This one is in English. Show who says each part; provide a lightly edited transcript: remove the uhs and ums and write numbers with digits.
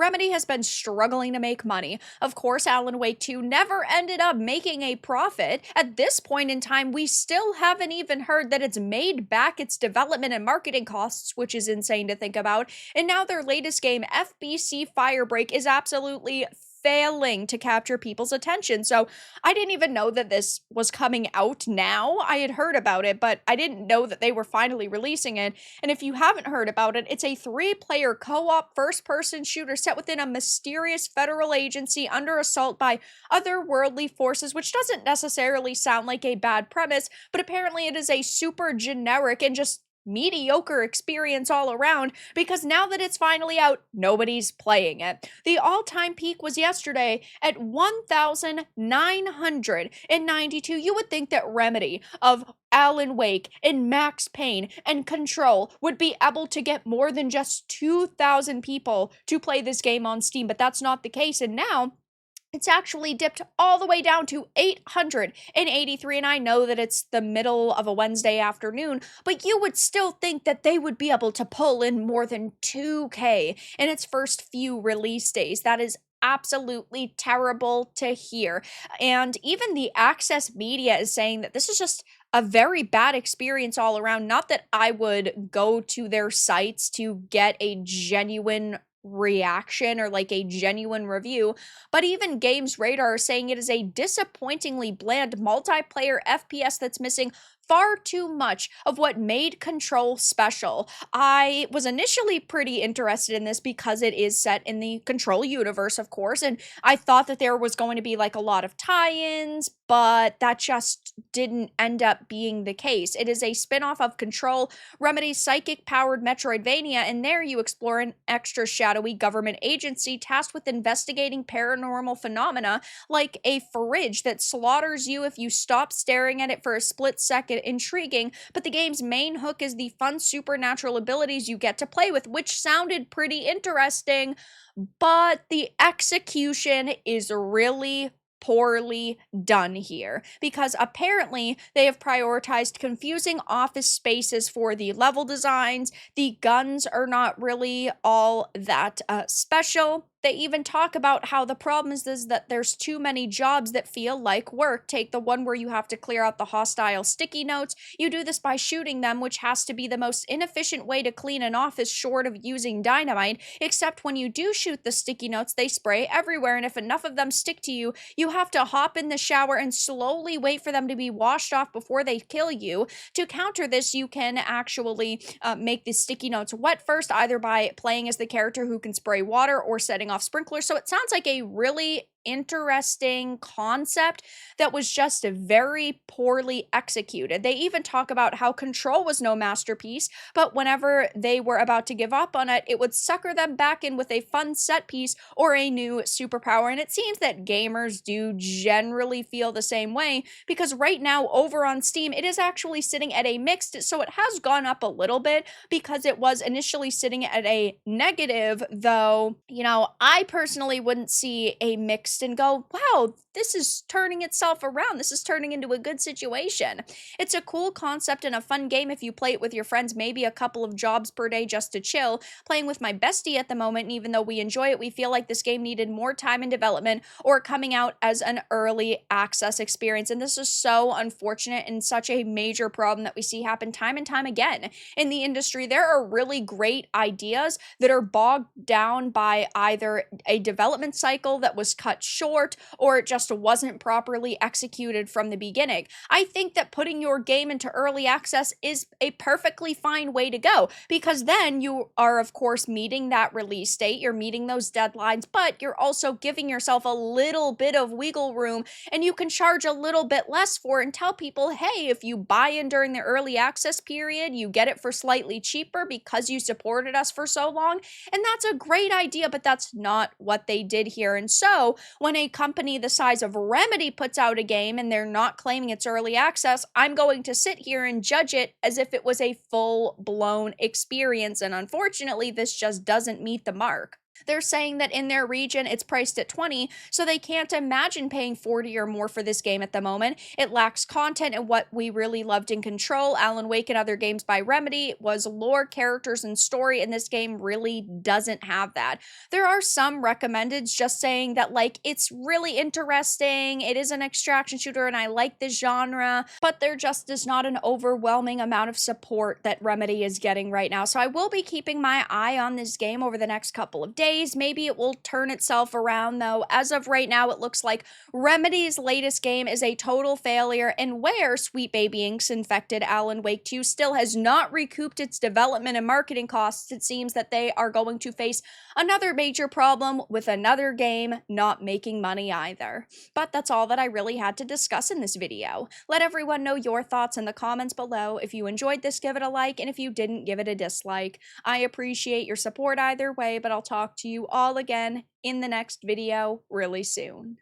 Speaker 1: Remedy has been struggling to make money. Of course, Alan Wake 2 never ended up making a profit. At this point in time, we still haven't even heard that it's made back its development and marketing costs, which is insane to think about. And now their latest game, FBC Firebreak, is absolutely failing to capture people's attention. So I didn't even know that this was coming out now. I had heard about it, but I didn't know that they were finally releasing it. And if you haven't heard about it, it's a 3-player co-op first-person shooter set within a mysterious federal agency under assault by otherworldly forces, which doesn't necessarily sound like a bad premise, but apparently it is a super generic and just mediocre experience all around, because now that it's finally out, nobody's playing it. The all-time peak was yesterday at 1,992. You would think that Remedy of Alan Wake and Max Payne and Control would be able to get more than just 2,000 people to play this game on Steam, but that's not the case, and now it's actually dipped all the way down to 883, and I know that it's the middle of a Wednesday afternoon, but you would still think that they would be able to pull in more than 2K in its first few release days. That is absolutely terrible to hear. And even the Access Media is saying that this is just a very bad experience all around. Not that I would go to their sites to get a genuine reaction or like a genuine review, but even Games Radar are saying it is a disappointingly bland multiplayer FPS that's missing far too much of what made Control special. I was initially pretty interested in this because it is set in the Control universe, of course, and I thought that there was going to be like a lot of tie-ins, but that just didn't end up being the case. It is a spin-off of Control, Remedy's psychic-powered Metroidvania, and there you explore an extra shadowy government agency tasked with investigating paranormal phenomena like a fridge that slaughters you if you stop staring at it for a split second. Intriguing, but the game's main hook is the fun supernatural abilities you get to play with, which sounded pretty interesting, but the execution is really poorly done here, because apparently they have prioritized confusing office spaces for the level designs. The guns are not really all that special. They even talk about how the problem is that there's too many jobs that feel like work. Take the one where you have to clear out the hostile sticky notes. You do this by shooting them, which has to be the most inefficient way to clean an office short of using dynamite, except when you do shoot the sticky notes, they spray everywhere, and if enough of them stick to you, you have to hop in the shower and slowly wait for them to be washed off before they kill you. To counter this, you can actually make the sticky notes wet first, either by playing as the character who can spray water or setting off sprinklers. So it sounds like a really interesting concept that was just very poorly executed. They even talk about how Control was no masterpiece, but whenever they were about to give up on it, it would sucker them back in with a fun set piece or a new superpower. And it seems that gamers do generally feel the same way, because right now over on Steam, it is actually sitting at a mixed, so it has gone up a little bit because it was initially sitting at a negative, though, you know, I personally wouldn't see a mixed and go, wow, this is turning itself around. This is turning into a good situation. It's a cool concept and a fun game if you play it with your friends, maybe a couple of jobs per day just to chill. Playing with my bestie at the moment, and even though we enjoy it, we feel like this game needed more time in development or coming out as an early access experience. And this is so unfortunate and such a major problem that we see happen time and time again in the industry. There are really great ideas that are bogged down by either a development cycle that was cut short or it just wasn't properly executed from the beginning. I think that putting your game into early access is a perfectly fine way to go, because then you are, of course, meeting that release date, you're meeting those deadlines, but you're also giving yourself a little bit of wiggle room, and you can charge a little bit less for it and tell people, hey, if you buy in during the early access period, you get it for slightly cheaper because you supported us for so long. And that's a great idea, but that's not what they did here. And so when a company the size of Remedy puts out a game and they're not claiming it's early access, I'm going to sit here and judge it as if it was a full-blown experience, and unfortunately, this just doesn't meet the mark. They're saying that in their region it's priced at 20, so they can't imagine paying 40 or more for this game at the moment. It lacks content, and what we really loved in Control, Alan Wake, and other games by Remedy was lore, characters, and story, and this game really doesn't have that. There are some recommendeds just saying that, like, it's really interesting, it is an extraction shooter, and I like this genre, but there just is not an overwhelming amount of support that Remedy is getting right now. So I will be keeping my eye on this game over the next couple of days. Maybe it will turn itself around, though. As of right now, it looks like Remedy's latest game is a total failure, and where Sweet Baby Inc.'s infected Alan Wake 2 still has not recouped its development and marketing costs, it seems that they are going to face another major problem with another game not making money either. But that's all that I really had to discuss in this video. Let everyone know your thoughts in the comments below. If you enjoyed this, give it a like, and if you didn't, give it a dislike. I appreciate your support either way, but I'll talk to you all again in the next video really soon.